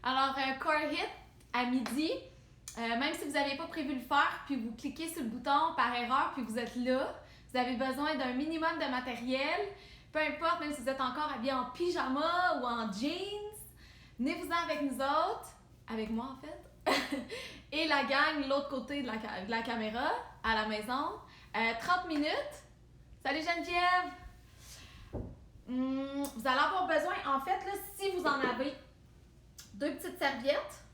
Alors, Core Hit à midi, même si vous n'avez pas prévu le faire, puis vous cliquez sur le bouton par erreur, puis vous êtes là, vous avez besoin d'un minimum de matériel, peu importe, même si vous êtes encore habillé en pyjama ou en jeans, venez-vous-en avec nous autres, avec moi en fait, et la gang de l'autre côté de la caméra, à la maison. 30 minutes. Salut Geneviève! Vous allez avoir besoin, en fait, là, si vous en avez, 2 petites serviettes.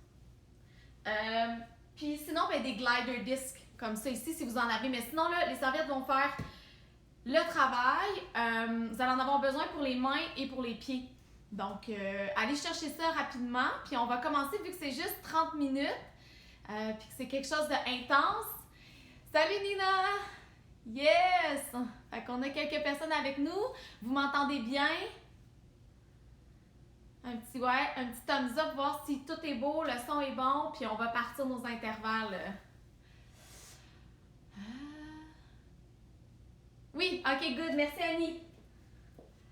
Puis sinon, ben, des glider discs, comme ça ici, si vous en avez. Mais sinon, là, les serviettes vont faire le travail. Vous allez en avoir besoin pour les mains et pour les pieds. Donc, allez chercher ça rapidement. Puis on va commencer, vu que c'est juste 30 minutes, puis que c'est quelque chose d'intense. Salut Nina! Yes! Fait qu'on a quelques personnes avec nous. Vous m'entendez bien? Un petit thumbs up, voir si tout est beau, le son est bon, puis on va partir nos intervalles. Oui, ok, good, merci Annie.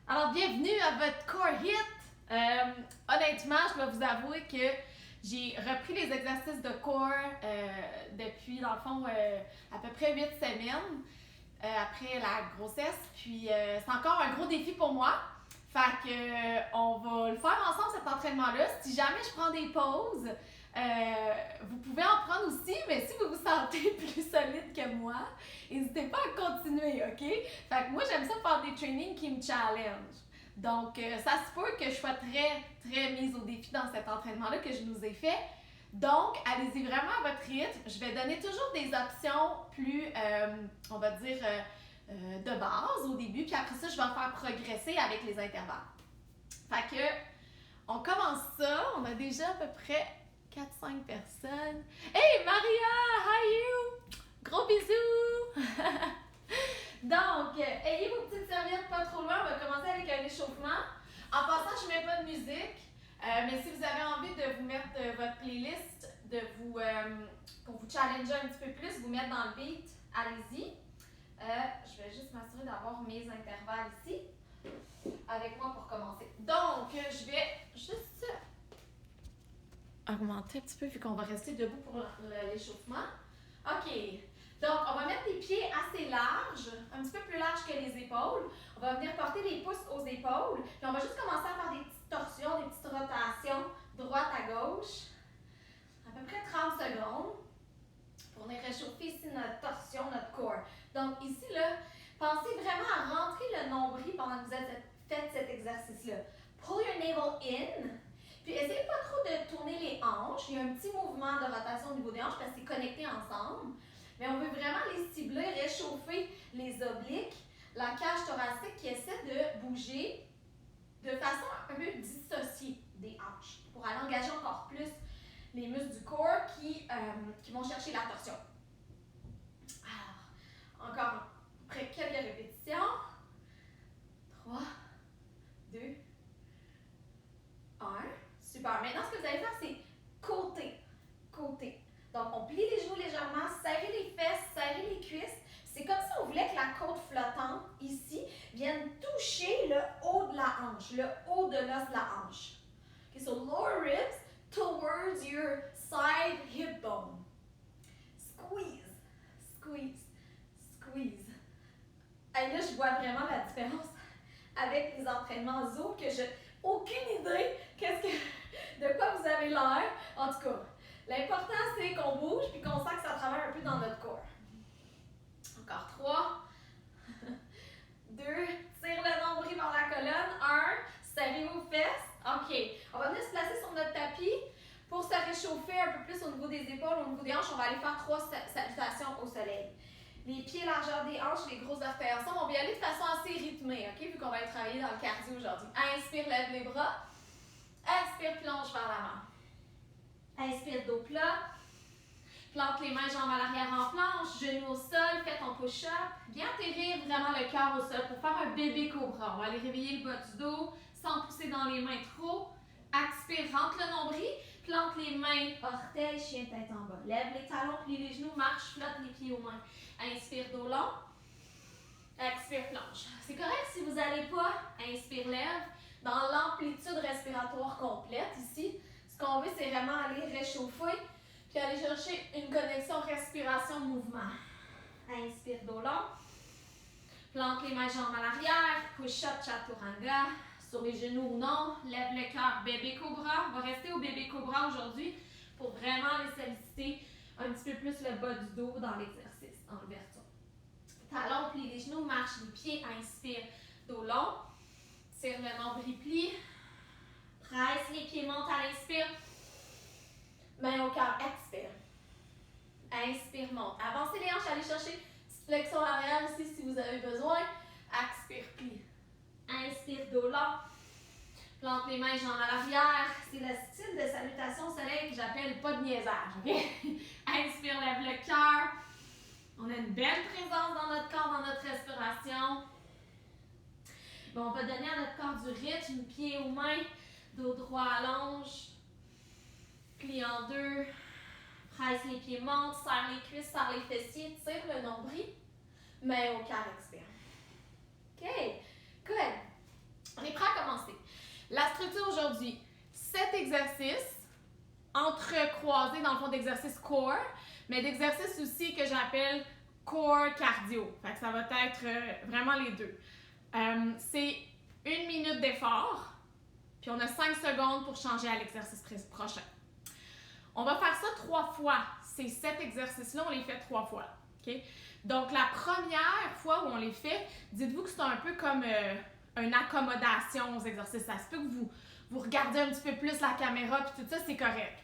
Alors, bienvenue à votre Core Hit. Honnêtement, je dois vous avouer que j'ai repris les exercices de core depuis, dans le fond, à peu près 8 semaines après la grossesse. Puis, c'est encore un gros défi pour moi. Fait que on va le faire ensemble cet entraînement-là. Si jamais je prends des pauses, vous pouvez en prendre aussi, mais si vous vous sentez plus solide que moi, n'hésitez pas à continuer, ok? Fait que moi, j'aime ça faire des trainings qui me challenge. Donc, ça se peut que je sois très, très mise au défi dans cet entraînement-là que je nous ai fait. Donc, allez-y vraiment à votre rythme. Je vais donner toujours des options plus, on va dire, de base au début, puis après ça, je vais en faire progresser avec les intervalles. Fait que, on commence ça. On a déjà à peu près 4-5 personnes. Hey Maria, how you? Gros bisous! Donc, ayez vos petites serviettes pas trop loin. On va commencer avec un échauffement. En passant, je ne mets pas de musique. Mais si vous avez envie de vous mettre votre playlist, pour vous challenger un petit peu plus, vous mettre dans le beat, allez-y. Je vais juste m'assurer d'avoir mes intervalles ici avec moi pour commencer. Donc, je vais juste augmenter un petit peu vu qu'on va rester debout pour l'échauffement. OK. Donc, on va mettre les pieds assez larges, un petit peu plus larges que les épaules. On va venir porter les pouces aux épaules. Puis on va juste commencer à faire des petites torsions, des petites rotations droite à gauche. À peu près 30 secondes. Pour venir réchauffer ici notre torsion, notre core. Donc ici, là, pensez vraiment à rentrer le nombril pendant que vous faites cet exercice-là. Pull your navel in. Puis essayez pas trop de tourner les hanches. Il y a un petit mouvement de rotation au niveau des hanches parce que c'est connecté ensemble. Mais on veut vraiment les cibler, réchauffer les obliques, la cage thoracique qui essaie de bouger de façon un peu dissociée des hanches pour aller engager encore plus les muscles du corps qui vont chercher la torsion. Alors, encore après quelques répétitions. 3, 2, 1. Super. Maintenant, ce que vous allez faire, c'est côté. Côté. Donc, on plie les genoux légèrement, serrez les fesses, serrez les cuisses. C'est comme si on voulait que la côte flottante, ici, vienne toucher le haut de la hanche, le haut de l'os de la hanche. Okay, so lower ribs towards your side hip bone. Squeeze, squeeze, squeeze. Et là, je vois vraiment la différence avec les entraînements Zo que j'ai aucune idée de quoi vous avez l'air. En tout cas, l'important c'est qu'on bouge puis qu'on sent que ça travaille un peu dans notre corps. Encore 3, 2, tire le nombril par la colonne. 1, serrez vos fesses. OK, on va venir se placer sur notre tapis pour se réchauffer un peu plus au niveau des épaules, au niveau des hanches. On va aller faire 3 salutations au soleil. Les pieds largeur des hanches, les gros orteils ensemble. On va y aller de façon assez rythmée, OK, vu qu'on va aller travailler dans le cardio aujourd'hui. Inspire, lève les bras. Expire, plonge vers l'avant. Inspire, dos plat. Plante les mains, jambes à l'arrière en planche, genoux au sol, fais ton push-up. Viens atterrir vraiment le cœur au sol pour faire un bébé cobra. On va aller réveiller le bas du dos sans pousser dans les mains trop. Expire, rentre le nombril. Plante les mains, orteils, chien tête en bas. Lève les talons, plie les genoux, marche, flotte les pieds aux mains. Inspire, dos long. Expire, plonge. C'est correct si vous n'allez pas. Inspire, lève. Dans l'amplitude respiratoire complète ici, ce qu'on tomber, c'est vraiment aller réchauffer, puis aller chercher une connexion respiration-mouvement. Inspire dos long. Plante les mains jambes à l'arrière. Push-up chaturanga. Sur les genoux ou non. Lève le cœur. Bébé cobra. On va rester au bébé cobra aujourd'hui pour vraiment aller solliciter un petit peu plus le bas du dos dans l'exercice, dans l'ouverture. Talons, plie les genoux, marche les pieds. Inspire, dos long. Tire le nombril, plie. Presse les pieds, monte à l'inspire. Main au cœur, expire. Inspire, monte. Avancez les hanches, allez chercher petite flexion arrière ici si vous avez besoin. Expire, plie. Inspire, dos long. Plante les mains, jambes à l'arrière. C'est le style de salutation au soleil que j'appelle pas de niaisage. Okay? Inspire, lève le cœur. On a une belle présence dans notre corps, dans notre respiration. Bon, on va donner à notre corps du rythme, pied aux mains, dos droit allonge. Plie en deux. Presse les pieds, monte, serre les cuisses, serre les fessiers, tire le nombril. Main au cœur, expire. OK, good. On est prêt à commencer. La structure aujourd'hui, 7 exercices entrecroisés dans le fond d'exercices core, mais d'exercices aussi que j'appelle core cardio. Fait que ça va être vraiment les deux. C'est 1 minute d'effort, puis on a 5 secondes pour changer à l'exercice prochain. On va faire ça 3 fois. Ces 7 exercices-là, on les fait 3 fois. Okay? Donc, la première fois où on les fait, dites-vous que c'est un peu comme une accommodation aux exercices. Ça se peut que vous regardez un petit peu plus la caméra, puis tout ça, c'est correct.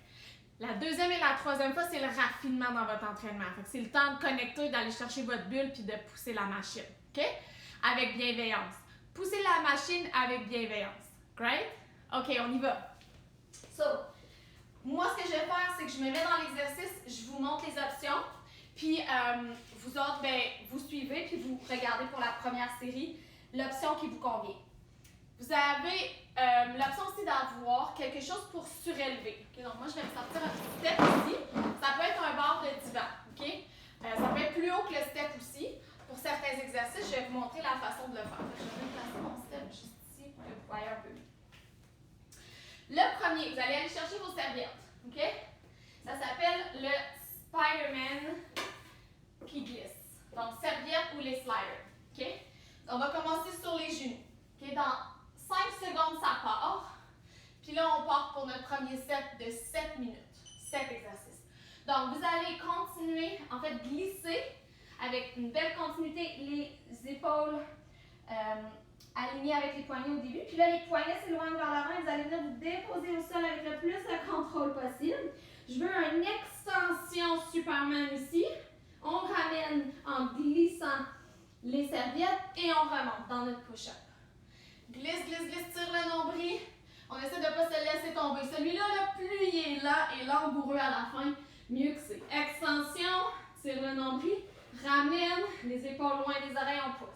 La deuxième et la troisième fois, c'est le raffinement dans votre entraînement. C'est le temps de connecter, d'aller chercher votre bulle, puis de pousser la machine. OK? Avec bienveillance. Poussez la machine avec bienveillance. Great? OK, on y va. So, moi, ce que je vais faire, c'est que je me mets dans l'exercice, je vous montre les options, puis vous autres, ben, vous suivez, puis vous regardez pour la première série l'option qui vous convient. Vous avez l'option aussi d'avoir quelque chose pour surélever. Okay, donc, moi, je vais me sortir un petit step ici. Ça peut être un bord de divan. Okay? Ça peut être plus haut que le step aussi. Pour certains exercices, je vais vous montrer la façon de le faire. Je vais placer mon step juste ici pour que vous voyez un peu mieux. Le premier, vous allez aller chercher vos serviettes. OK? Ça s'appelle le Spider-Man qui glisse. Donc, serviette ou les sliders. OK? On va commencer sur les genoux. OK? Dans 5 secondes, ça part. Puis là, on part pour notre premier set de 7 minutes. 7 exercices. Donc, vous allez continuer, en fait, glisser avec une belle continuité, les épaules alignées avec les poignets au début. Puis là, les poignets s'éloignent vers l'avant. Vous allez venir vous déposer au sol avec le plus de contrôle possible. Je veux une extension Superman ici. On ramène en glissant les serviettes et on remonte dans notre push-up. Glisse, glisse, glisse, tire le nombril. On essaie de ne pas se laisser tomber. Celui-là, plus il est lent et langoureux à la fin, mieux que c'est. Extension, tire le nombril, ramène les épaules loin des oreilles, on pousse.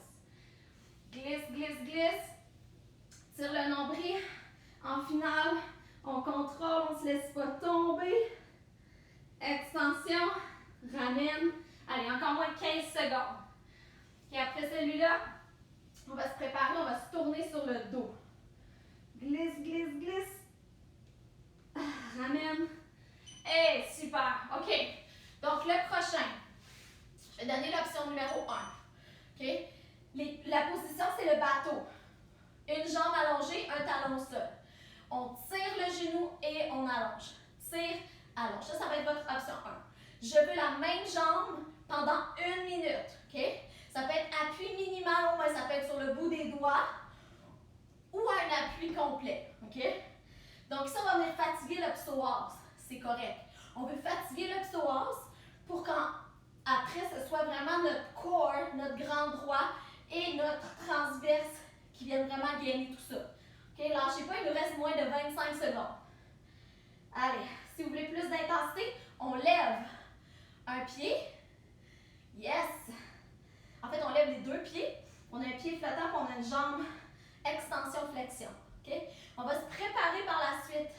Glisse, glisse, glisse, tire le nombril. En finale, on contrôle, on ne se laisse pas tomber. Extension, ramène. Allez, encore moins de 15 secondes. Et après celui-là, on va se préparer, on va se tourner sur le dos. Glisse, glisse, glisse. Ramène. Hey, super. OK. Donc, le prochain, je vais donner l'option numéro 1. OK? La position, c'est le bateau. Une jambe allongée, un talon au sol. On tire le genou et on allonge. Tire, allonge. Ça va être votre option 1. Je veux la même jambe pendant 1 minute. OK? Ça peut être appui minimal, au moins ça peut être sur le bout des doigts ou un appui complet. OK? Donc, ça, on va venir fatiguer le psoas. C'est correct. On veut fatiguer le psoas pour qu'après, ce soit vraiment notre core, notre grand droit et notre transverse qui viennent vraiment gainer tout ça. OK? Lâchez pas, il nous reste moins de 25 secondes. Allez, si vous voulez plus d'intensité, on lève un pied. Yes! En fait, on lève les 2 pieds. On a un pied flottant et on a une jambe extension-flexion. Okay? On va se préparer par la suite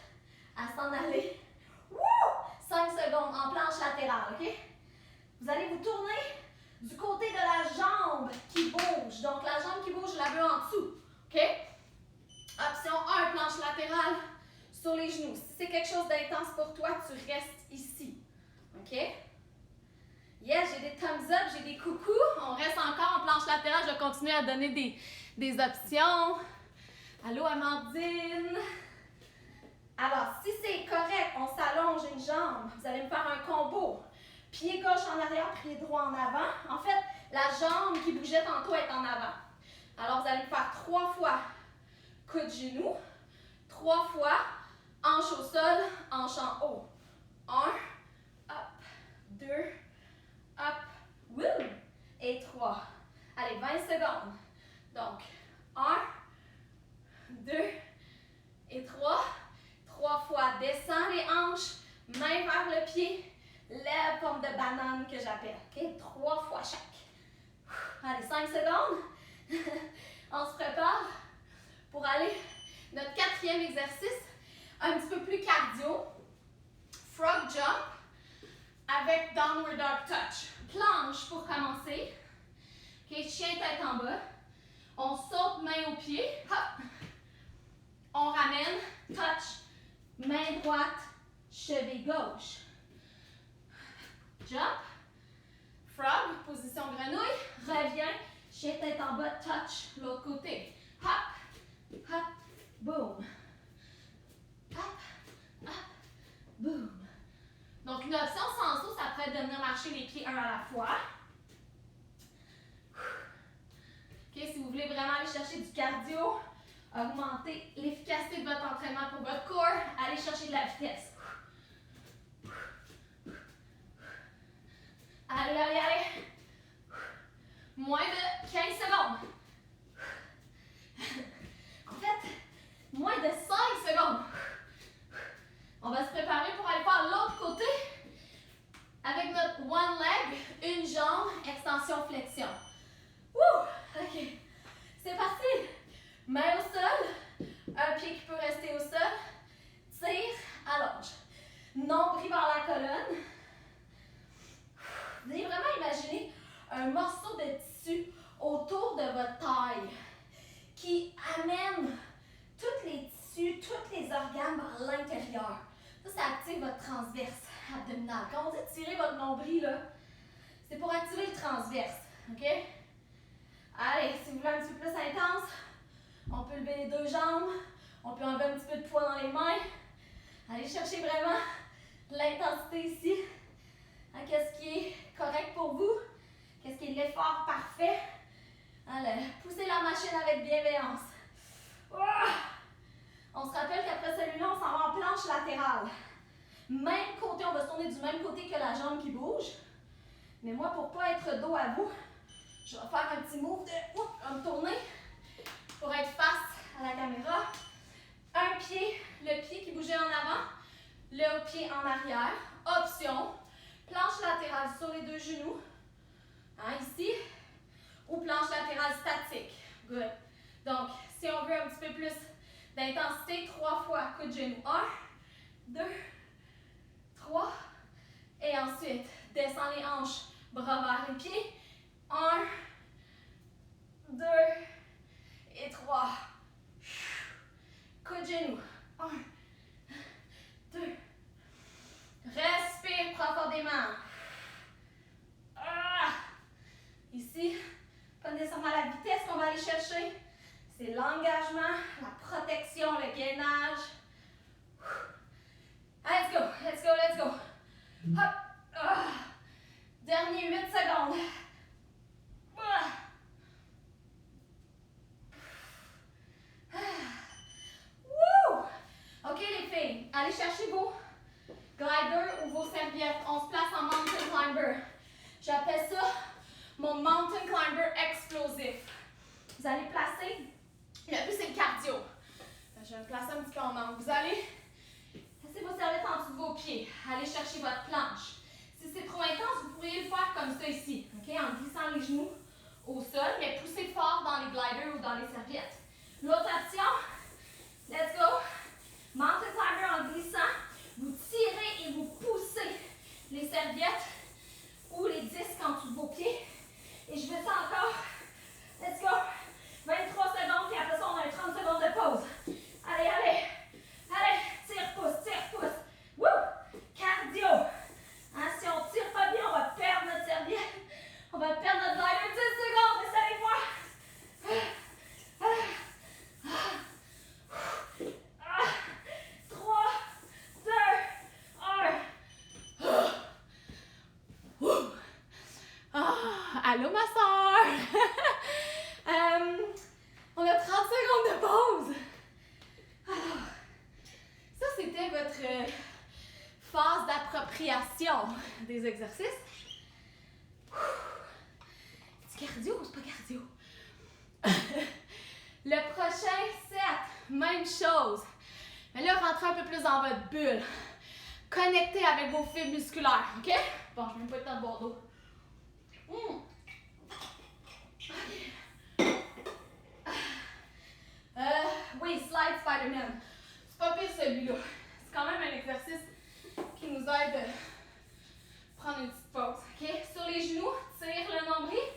à s'en aller. Woo! 5 secondes en planche latérale. Okay? Vous allez vous tourner du côté de la jambe qui bouge. Donc, la jambe qui bouge, je la veux en dessous. Okay? Option 1, planche latérale sur les les genoux. Si c'est quelque chose d'intense pour toi, tu restes ici. OK? Yes, j'ai des thumbs up, j'ai des coucous. On reste encore en planche latérale. Je vais continuer à donner des options. Allô, Amandine? Alors, si c'est correct, on s'allonge une jambe. Vous allez me faire un combo. Pied gauche en arrière, pied droit en avant. En fait, la jambe qui bougeait tantôt est en avant. Alors, vous allez me faire 3 fois coude genou, 3 fois hanche au sol, hanche en haut. 1, up, 2, up, woo, et 3. Allez, 20 secondes. Donc, 1, 2 et 3. 3 fois, descends les hanches, main vers le pied, lève forme de banane que j'appelle. OK? 3 fois chaque. Allez, 5 secondes. On se prépare pour aller notre 4e exercice, un petit peu plus cardio. Frog jump avec downward dog touch. Planche pour commencer. OK, chien tête en bas. On saute main au pied. Hop. On ramène. Touch. Main droite. Cheville gauche. Jump. Frog. Position grenouille. Reviens. Chien tête en bas. Touch. L'autre côté. Hop. Hop. Boom. Hop. Hop. Boom. Donc, une option sans saut, ça pourrait être de venir marcher les pieds un à la fois. OK, si vous voulez vraiment aller chercher du cardio, augmenter l'efficacité de votre entraînement pour votre corps, allez chercher de la vitesse. Allez, allez, allez. Moins de 15 secondes. En fait, moins de 5 secondes. On va se préparer pour aller faire l'autre côté avec notre one leg, une jambe, extension, flexion. Wouh! OK. C'est parti. Main au sol. Un pied qui peut rester au sol. Tire, allonge. Nombril vers la colonne. Vous allez vraiment imaginer un morceau de tissu autour de votre taille qui amène tous les tissus, tous les organes vers l'intérieur. Ça active votre transverse abdominal. Quand on dit tirer votre nombril, là, c'est pour activer le transverse. OK? Allez, si vous voulez un petit peu plus intense, on peut lever les 2 jambes. On peut enlever un petit peu de poids dans les mains. Allez chercher vraiment l'intensité ici. Qu'est-ce qui est correct pour vous? Qu'est-ce qui est l'effort parfait? Allez, poussez la machine avec bienveillance. On se rappelle qu'après celui-là, on s'en va en planche latérale. Même côté, on va se tourner du même côté que la jambe qui bouge. Mais moi, pour ne pas être dos à vous, je vais faire un petit move de me tourner pour être face à la caméra. Un pied, le pied qui bougeait en avant, le pied en arrière. Option, planche latérale sur les 2 genoux. Ici. Ou planche latérale statique. Good. Donc, si on veut un petit peu plus d'intensité, 3 fois coup de genou. 1, 2, 3. Et ensuite, descends les hanches, bras vers les pieds. 1, 2 et 3. Coup de genou. 1, 2. Respire profondément. Ici, pas nécessairement la vitesse qu'on va aller chercher. C'est l'engagement, la protection, le gainage. Let's go, let's go, let's go. Hop. Dernier 8 secondes. Woo! OK les filles, allez chercher vos gliders ou vos serviettes. On se place en mountain climber. J'appelle ça mon mountain climber explosif. Vous allez placer, le but c'est le cardio. Je vais me placer un petit peu en angle. Vous allez placer vos serviettes en dessous de vos pieds. Allez chercher votre planche. Si c'est trop intense, vous pourriez le faire comme ça ici. Okay? En glissant les genoux au sol, mais poussez fort dans les gliders ou dans les serviettes. L'autre option, let's go. Mountain climber en glissant. Vous tirez et vous poussez les serviettes ou les disques en dessous de vos pieds. Et je fais ça encore. Let's go. 23 secondes, puis après ça, on a 30 secondes de pause. Allez, allez. Allez, tire, votre phase d'appropriation des exercices. C'est cardio ou c'est pas cardio? Le prochain set, même chose. Mais là, rentrez un peu plus dans votre bulle. Connectez avec vos fibres musculaires, ok? Bon, je n'ai même pas le temps de boire d'eau. Oui, slide Spider-Man. C'est pas pire celui-là. C'est quand même un exercice qui nous aide à prendre une petite pause. Ok? Sur les genoux, tire le nombril.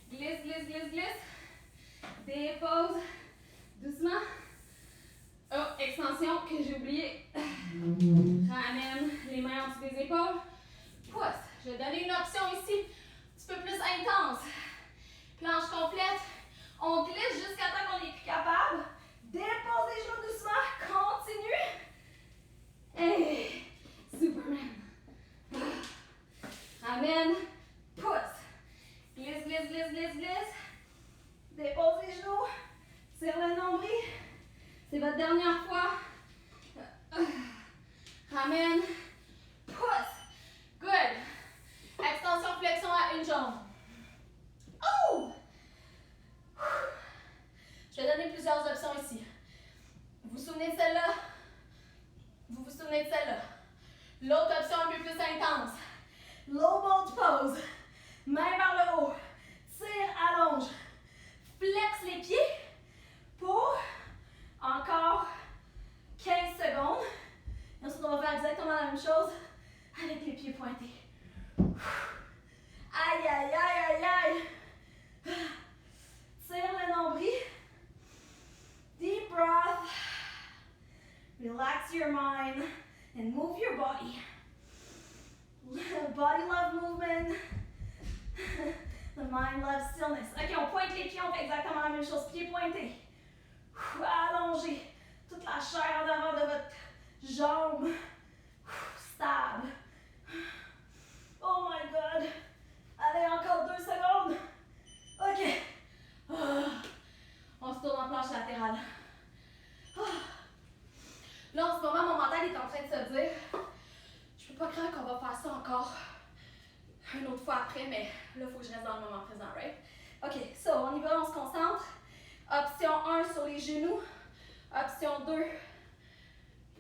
Glisse, glisse, glisse, glisse. Dépose doucement. Oh, extension que j'ai oublié. Ramène les mains en dessous des épaules. Pousse. Je vais donner une option ici, un petit peu plus intense. Planche complète. On glisse jusqu'à temps qu'on n'est plus capable. Dépose les genoux doucement. Continue. Hey, Superman. Ramène. Pousse. Glisse, glisse, glisse, glisse, glisse. Dépose les genoux. Tire le nombril. C'est votre dernière fois. Ramène. Pousse. Good. Extension, flexion à une jambe. Oh! Je vais donner plusieurs options ici. Vous vous souvenez de celle-là? Vous vous souvenez de celle-là? L'autre option un peu plus intense. Low boat pose. Main vers le haut. Tire, allonge. Flex les pieds pour encore 15 secondes. Et ensuite, on va faire exactement la même chose avec les pieds pointés. Aïe, aïe, aïe, aïe, aïe. Tire le nombril. Deep breath. Relax your mind and move your body. Body love movement. The mind loves stillness. Ok, on pointe les pieds, on fait exactement la même chose. Pieds pointés. Allongez toute la chair en avant de votre jambe. Stable. Oh my God. Allez, encore 2 secondes. Ok. On se tourne en planche latérale. Là, en ce moment, mon mental est en train de se dire, je peux pas croire qu'on va faire ça encore une autre fois après, mais là, il faut que je reste dans le moment présent, right? Ok, so, on y va, on se concentre. Option 1 sur les genoux. Option 2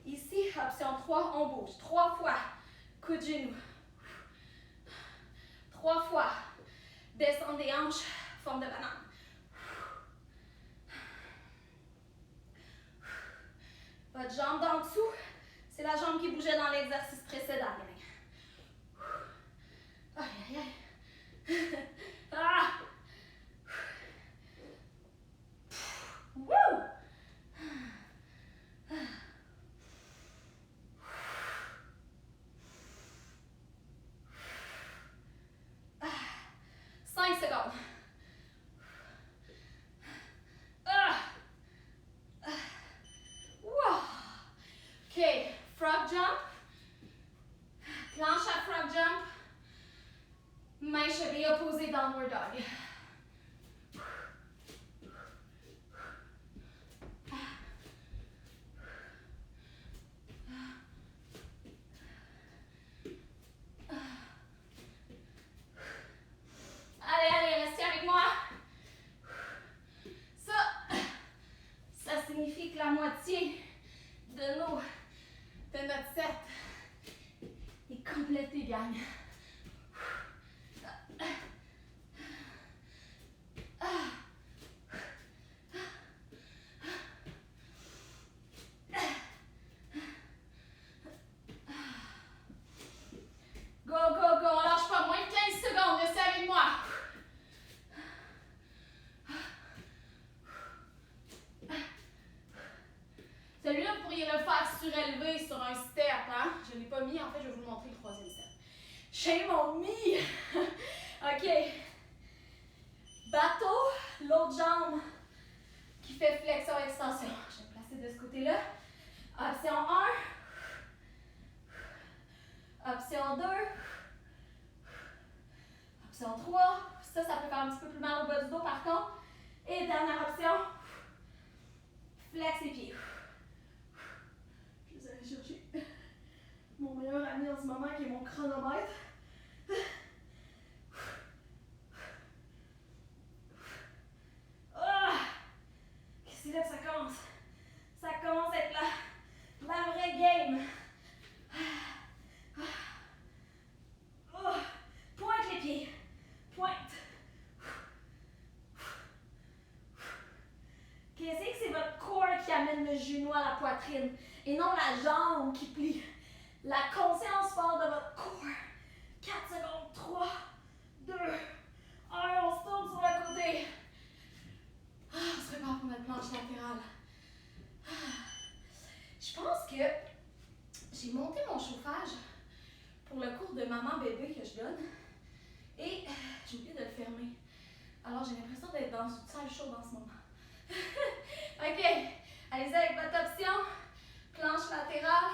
ici. Option 3, on bouge. 3 fois, coup de genou. 3 fois, descendre des hanches, forme de banane. Votre jambe d'en dessous, c'est la jambe qui bougeait dans l'exercice précédent. Aïe, aïe, aïe. Ah! Woo! 5 secondes. Wow. OK, frog jump. Planche à frog jump. Main cheville opposée, downward dog. Allez, allez, restez avec moi. Ça signifie que la moitié de notre set est complétée, gang. Go, go, go, on lâche pas, moins de 15 secondes, restez avec moi. Celui-là, vous pourriez le faire surélevé sur un step, hein? Je ne l'ai pas mis, en fait, je vais vous montrer le troisième step. Shame on me! OK. Bateau, l'autre jambe qui fait flexion-extension. Je vais me placer de ce côté-là. Option 1. Option 2. Option 3. Ça peut faire un petit peu plus mal au bas du dos par contre. Et dernière option. Flex les pieds. Je vais aller chercher chronomètre. C'est là que ça commence. Ça commence à être la vraie game. Pointe les pieds. Pointe. Qu'est-ce que c'est votre corps qui amène le genou à la poitrine et non la jambe qui plie. La conscience part de votre corps. 4 secondes. 3, 2, 1. On se tourne sur le côté. On se prépare pour notre planche latérale. Je pense que j'ai monté mon chauffage pour le cours de maman-bébé que je donne et j'ai oublié de le fermer. Alors j'ai l'impression d'être dans une salle chaude en ce moment. Ok, allez-y avec votre option. Planche latérale.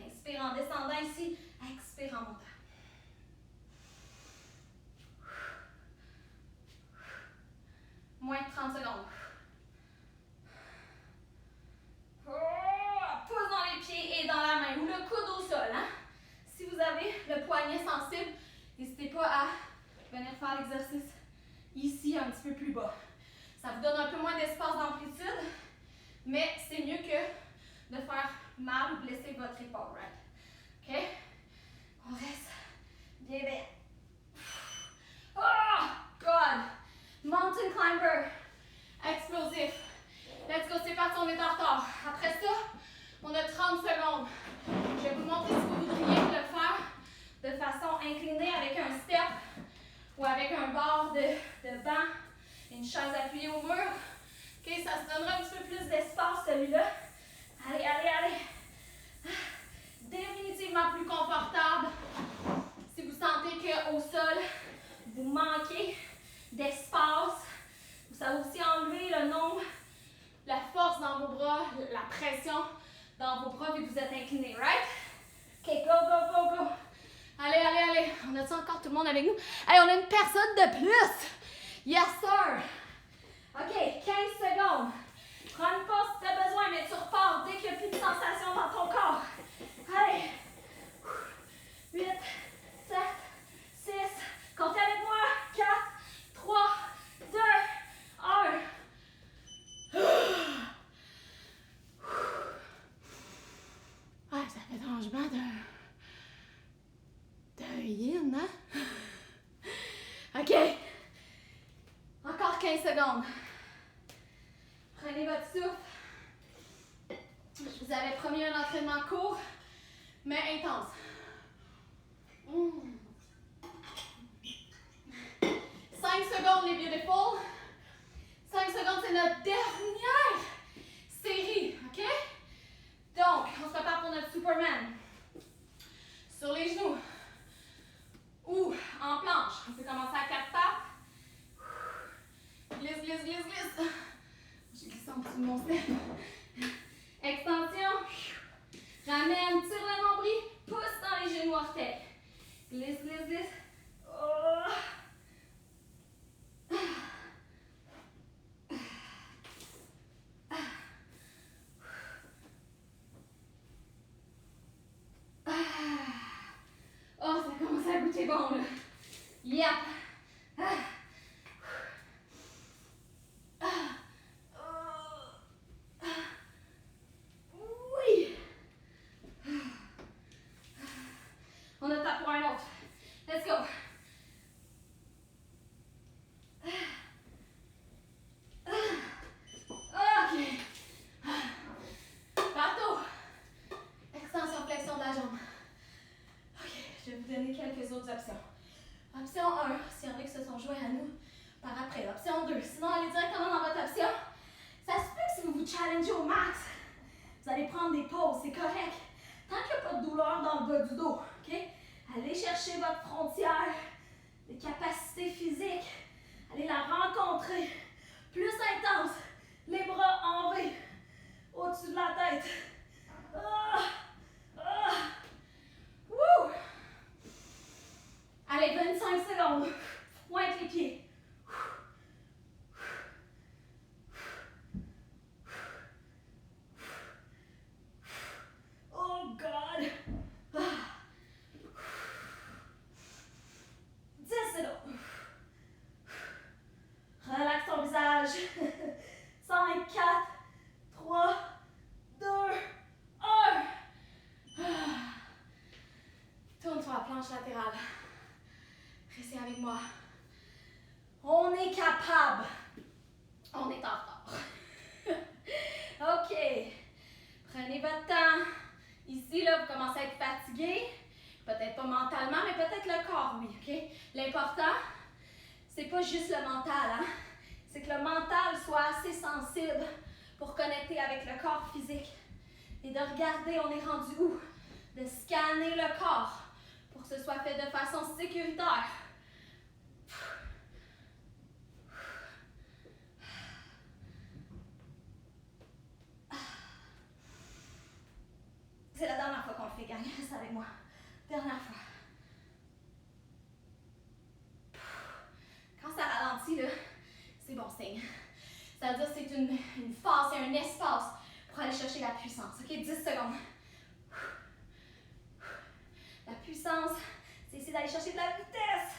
Inspire en descendant ici, expire en montant. Moins de 30 secondes. Pouce dans les pieds et dans la main ou le coude au sol. Hein? Si vous avez le poignet sensible, n'hésitez pas à venir faire l'exercice ici un petit peu plus bas. Ça vous donne un peu moins d'espace d'amplitude, mais c'est mieux que de faire mal ou blesser votre épaule. Right? OK? On reste bien bien. Oh, God! Mountain climber. Explosif. Let's go, c'est parti, on est en retard. Après ça, on a 30 secondes. Je vais vous montrer si vous voudriez le faire de façon inclinée avec un step ou avec un bord de banc, une chaise appuyée au mur. OK, ça se donnera un petit peu plus d'espace celui-là. Allez, allez, allez. Définitivement plus confortable. Si vous sentez qu'au sol, vous manquez d'espace, ça va aussi enlever le nombre, la force dans vos bras, la pression dans vos bras vu que vous êtes incliné, right? OK, go, go, go, go. Allez, allez, allez. On a-tu encore tout le monde avec nous? Hey, on a une personne de plus. Yes, sir. OK, 15 secondes. Prends une pause si tu as besoin, mais tu repars dès qu'il n'y a plus de sensation dans ton corps. Allez. 8, 7, 6. Comptez avec moi. 4, 3, 2, 1. Ah, ça fait changement de yin, hein? OK. Encore 15 secondes. Prenez votre souffle. Je vous avais promis un entraînement court, mais intense. 5 secondes, les beautiful. 5 secondes, c'est notre dernière série, OK? Donc, on se prépare pour notre Superman. Sur les genoux. Ou en planche. On peut commencer à 4 pattes. Glisse, glisse, glisse, glisse. J'ai glissé en dessous de mon step. Extension. Ramène, tire le nombril. Pousse dans les genoux orteils. Glisse, glisse, glisse. Oh. Oh, ça commence à goûter bon, là. Yep. Oui. On a tapé pour un autre. Let's go. OK. Bateau. Extension, flexion de la jambe. OK, je vais vous donner quelques autres options. Option 1, s'il y en a qui se sont joints à nous par après. Option 2, sinon allez directement dans votre option. Ça se peut que si vous vous challengez au max, vous allez prendre des pauses, c'est correct. Tant qu'il n'y a pas de douleur dans le bas du dos, OK? Allez chercher votre frontière, les capacités physiques. Allez la rencontrer. Plus intense, les bras en V, au-dessus de la tête. Woo! Allez, 25 secondes. Pointe les pieds. pas mentalement, mais peut-être le corps, oui, ok? L'important, c'est pas juste le mental, hein? C'est que le mental soit assez sensible pour connecter avec le corps physique. Et de regarder, on est rendu où? De scanner le corps pour que ce soit fait de façon sécuritaire. C'est la dernière fois qu'on le fait, gang. Reste avec moi. Dernière fois. Quand ça ralentit, là, c'est bon signe. Ça veut dire que c'est une phase, c'est un espace pour aller chercher la puissance. OK, 10 secondes. La puissance, c'est essayer d'aller chercher de la vitesse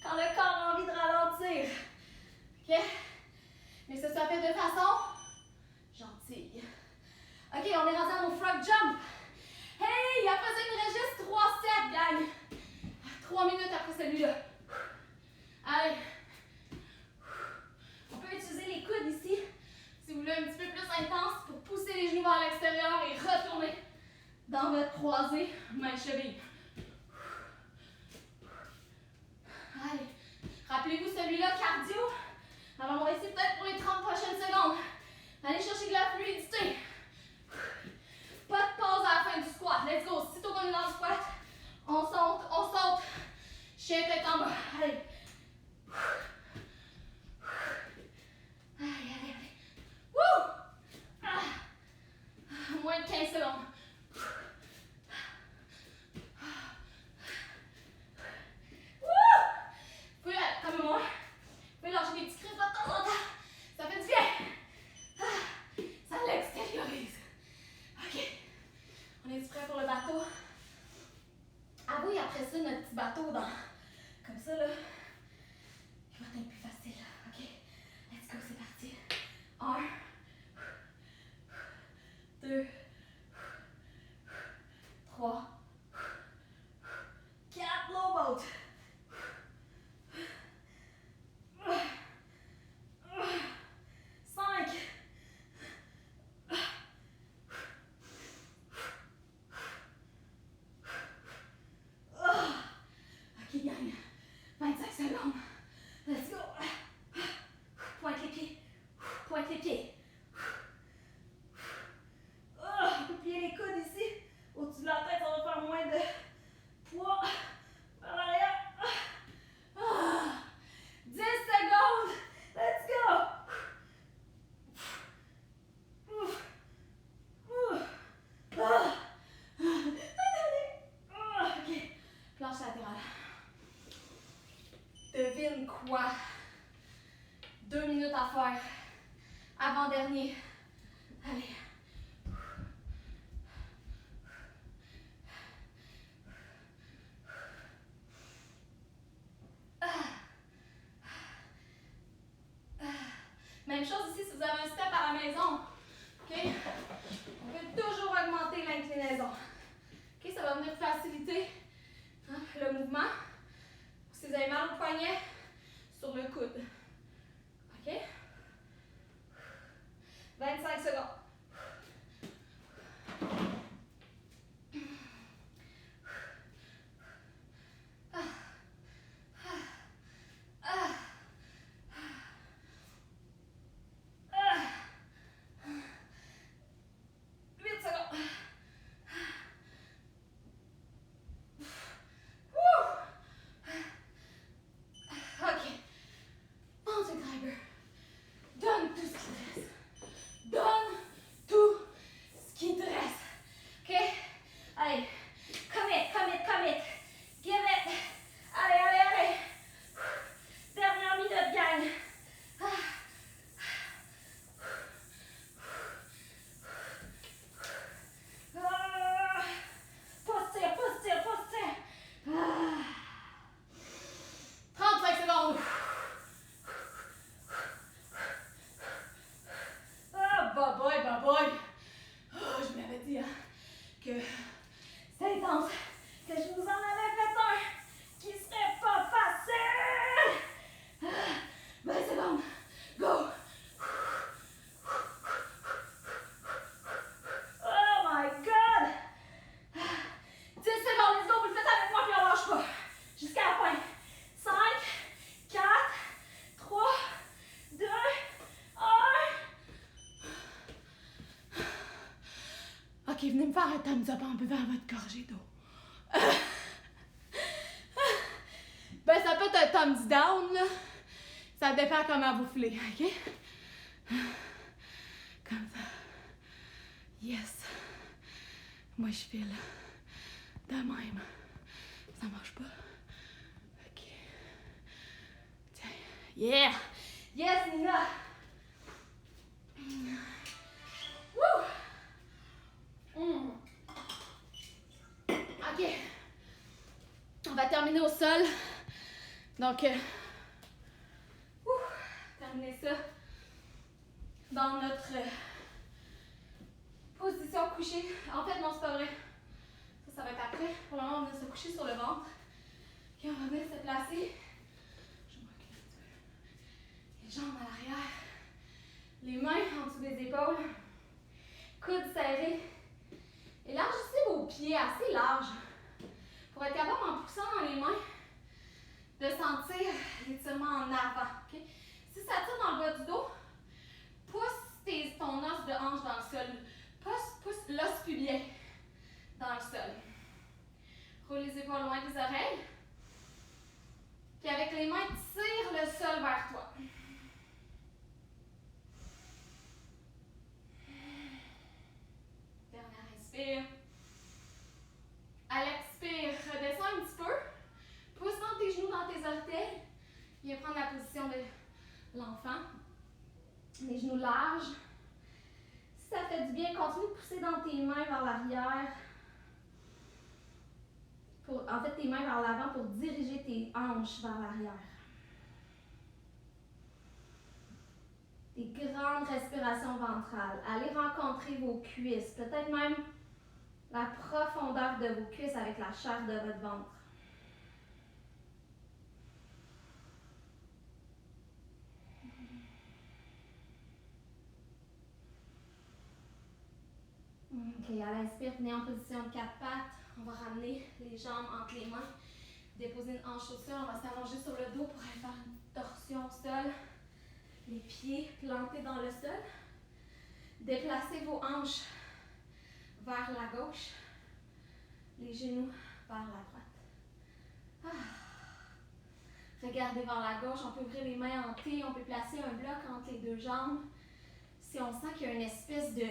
quand le corps a envie de ralentir. OK? Mais que ce soit fait de façon gentille. OK, on est rendu à mon frog jump. Hey, après ça, il nous reste juste 3 sets, gang. 3 minutes après celui-là. Allez. On peut utiliser les coudes ici, si vous voulez un petit peu plus intense, pour pousser les genoux vers l'extérieur et retourner dans votre croisée, main cheville. Allez. Rappelez-vous celui-là, cardio. Alors, on va essayer peut-être pour les 30 prochaines secondes. Allez chercher de la fluidité. Pas de pause à la fin du squat. Let's go. Sitôt qu'on est dans le squat, on saute, on saute. Chien tête en bas. Allez. Allez, allez, allez. Wouh! Moins de 15 secondes. Wouh! Vous pouvez, comme moi, vous pouvez lâcher des petits cris de temps en temps. Ça fait du bien. Ça l'extériorise. OK. On est prêt pour le bateau? Ah oui, après ça, notre petit bateau dans... Comme ça, là. Il va être plus facile. OK? Let's go, c'est parti. 1, 2, 3, 4, low boat. 5. OK, gang. 25 secondes. Let's go. Pointe les pieds. Pointe les pieds. On peut plier les coudes ici. Au-dessus de la tête, on va faire moins de poids vers l'arrière. 10 secondes. Let's go. OK. Planche latérale. Devine quoi? 2 minutes à faire. Avant-dernier. Allez. Même chose ici si vous avez un step à la maison. OK? On peut toujours augmenter l'inclinaison. OK? Ça va venir faciliter le mouvement. Si vous avez mal au poignet, sur le coude. OK? 25 secondes. venez me faire un thumbs up en buvant votre gorgée d'eau. Ben, ça peut être un thumbs down, là. Ça dépend comment vous filez, OK? Comme ça. Yes. Moi, je file de même. Ça marche pas. OK. Tiens. Yeah! Yes, Nina! Woo! OK. On va terminer au sol. Donc, terminer ça dans notre position couchée. En fait, non, c'est pas vrai. Ça va être après. Pour le moment, on va se coucher sur le ventre. Puis on va venir se placer. Je vais me reculer un petit peu. Les jambes à l'arrière. Les mains en dessous des épaules. Coudes serrés. Élargissez vos pieds assez larges. Pour être capable, en poussant dans les mains, de sentir l'étirement en avant. Okay? Si ça tire dans le bas du dos, pousse ton os de hanche dans le sol. Pousse l'os pubien dans le sol. Roule les épaules loin des oreilles. Puis avec les mains, tire le sol vers toi. Dernière inspire. À l'expire, redescends un petit peu. Pousse dans tes genoux, dans tes orteils. Viens prendre la position de l'enfant. Les genoux larges. Si ça fait du bien, continue de pousser dans tes mains vers l'arrière. En fait, tes mains vers l'avant pour diriger tes hanches vers l'arrière. Des grandes respirations ventrales. Allez rencontrer vos cuisses. Peut-être même la profondeur de vos cuisses avec la chair de votre ventre. Ok, à l'inspire, venez en position de 4 pattes. On va ramener les jambes entre les mains. Déposer une hanche au sol. On va s'allonger sur le dos pour aller faire une torsion au sol. Les pieds plantés dans le sol. Déplacez vos hanches vers la gauche. Les genoux vers la droite. Regardez vers la gauche. On peut ouvrir les mains en T. On peut placer un bloc entre les deux jambes. Si on sent qu'il y a une espèce de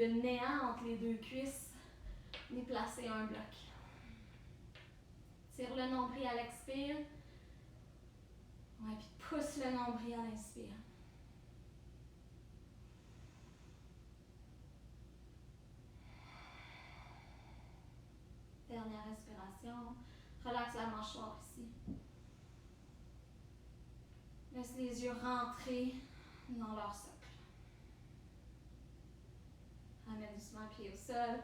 néant entre les deux cuisses, déplacez un bloc. Tire le nombril à l'expire. Ouais, puis pousse le nombril à l'inspire. Dernière respiration. Relaxe la mâchoire ici. Laisse les yeux rentrer dans leur socle. Ramène doucement le pied au sol.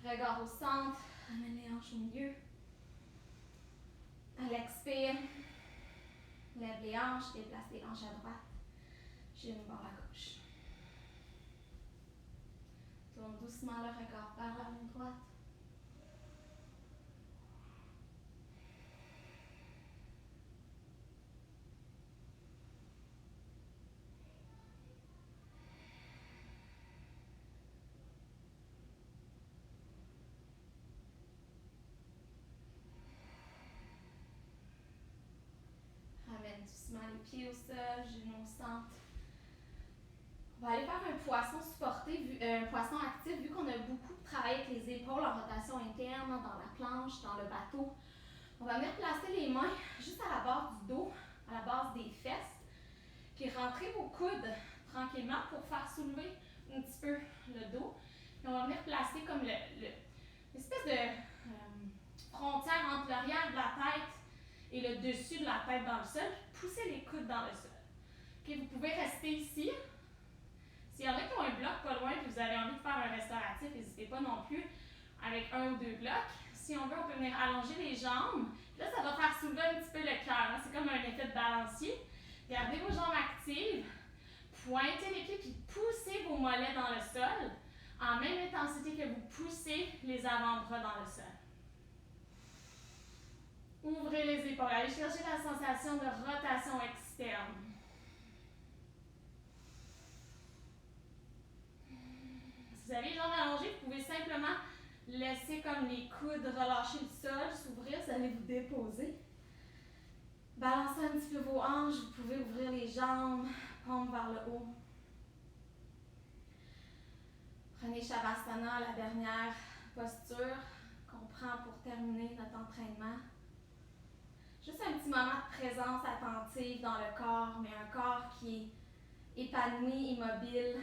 Regard au centre. Ramène les hanches au milieu. À l'expire, lève les hanches, déplace les hanches à droite. Genoux vers la gauche. Tourne doucement le regard vers la ligne droite. Ramène doucement les pieds au sol, genoux au centre. On va aller faire un poisson supporté, un poisson actif, vu qu'on a beaucoup travaillé avec les épaules en rotation interne, dans la planche, dans le bateau. On va venir placer les mains juste à la base du dos, à la base des fesses. Puis rentrer vos coudes tranquillement pour faire soulever un petit peu le dos. Puis on va venir placer comme l'espèce de frontière entre l'arrière de la tête et le dessus de la tête dans le sol. Poussez les coudes dans le sol. Okay, vous pouvez rester ici. S'il y en a qui ont un bloc pas loin et que vous avez envie de faire un restauratif, n'hésitez pas non plus avec un ou deux blocs. Si on veut, on peut venir allonger les jambes. Là, ça va faire soulever un petit peu le cœur. Hein? C'est comme un effet de balancier. Gardez vos jambes actives. Pointez les pieds puis poussez vos mollets dans le sol en même intensité que vous poussez les avant-bras dans le sol. Ouvrez les épaules. Allez chercher la sensation de rotation externe. Si vous avez les jambes allongées, laissez comme les coudes relâcher le sol, s'ouvrir, vous allez vous déposer. Balancez un petit peu vos hanches, vous pouvez ouvrir les jambes, paume vers le haut. Prenez Shavasana, la dernière posture qu'on prend pour terminer notre entraînement. Juste un petit moment de présence attentive dans le corps, mais un corps qui est épanoui, immobile,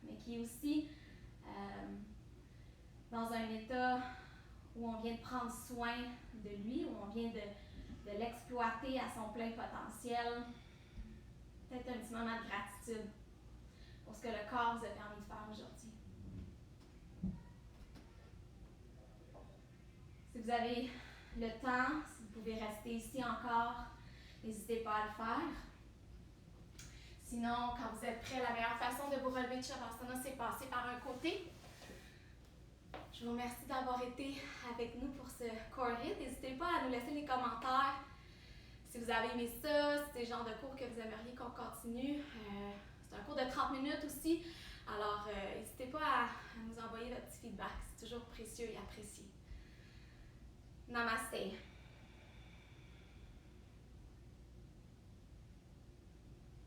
mais qui est aussi dans un état où on vient de prendre soin de lui, où on vient de l'exploiter à son plein potentiel. Peut-être un petit moment de gratitude pour ce que le corps vous a permis de faire aujourd'hui. Si vous avez le temps, si vous pouvez rester ici encore, n'hésitez pas à le faire. Sinon, quand vous êtes prêts, la meilleure façon de vous relever de Shavasana, c'est passer par un côté. Je vous remercie d'avoir été avec nous pour ce core hit. N'hésitez pas à nous laisser les commentaires si vous avez aimé ça, si c'est le genre de cours que vous aimeriez qu'on continue. C'est un cours de 30 minutes aussi, alors n'hésitez pas à nous envoyer votre petit feedback. C'est toujours précieux et apprécié. Namaste.